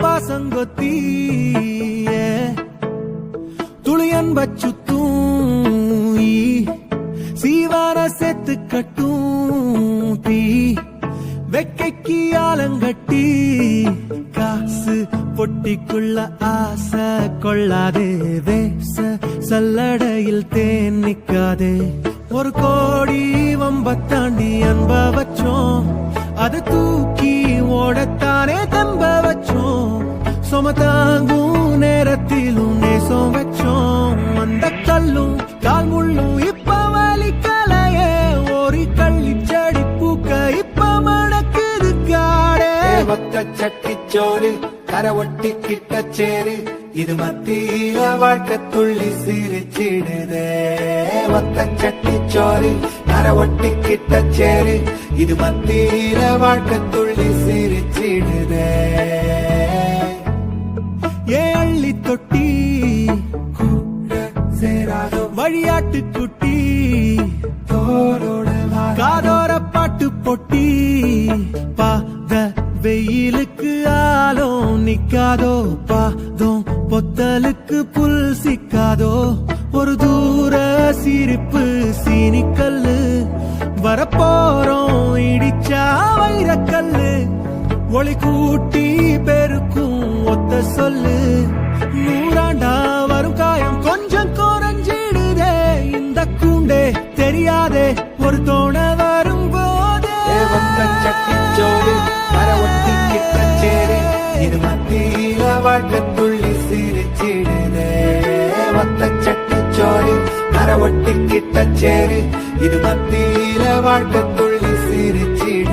பாசங்கொத்தி துளியன் பச்சுத்தூ சீவான செத்து கட்டும் தீ வெக்கைக்கு ஆலங்கட்டி காசு பொட்டிக்குள்ள ஆசை கொள்ளாதே வேச சல்லடையில் தேன் நிக்காதே ஒரு கோடி வம்பத்தாண்டி அன்ப வச்சோம் அது தூக்கி ஓடத்தானே தம்ப வச்சோம் சுமதாங்கும் நேரத்திலும் நேசம் வச்சோம் அந்த கல்லும் கால் முள்ளும் இப்ப வலிக்கலையே ஒரு கள்ளி செடி பூக்க இப்ப மணக்குது காடே ஒத்த சட்டிச்சோறு கரை ஒட்டி கிட்ட சேரு இது மத்தியில வாழ்க்கை துள்ளி சிரிச்சிடுதே ஒத்த சட்டிச்சோறு கரை ஒட்டி கிட்ட சேரு இது மத்தியில வாழ்க்கை துள்ளி சிரிச்சிடுதே ஏ அள்ளி தொட்டி கூட சேராதோ வழியாட்டு குட்டி தோரோட காதோர பாட்டு பொட்டி பாத வெயிலுக்கு ஆலும் நிக்காதோ பாதம் பொத்தலுக்கு புல் சிக்காதோ ஒரு தூர சிரிப்பு சீனிக்கல்லு வரப்போறோம் இடிச்சா வைரக்கல்லு ஒளி கூட்டி பெருக்கும் ஒத்த சொல்லு நூறாண்டா வரும் காயம் கொஞ்சம் குறைஞ்சிடுதே இந்த கூண்டே தெரியாதே ஒரு தோண வரும் போதே சட்டிச்சோறு கரை ஒட்டி கிட்ட சேரு இது மத்தியில வாழ்க்கை துள்ளி சிரிச்சிடுதே ஒத்த சட்டிச்சோறு கரை ஒட்டி கிட்ட சேரு இது மத்தியில வாழ்க்கை துள்ளி சிரிச்சிடு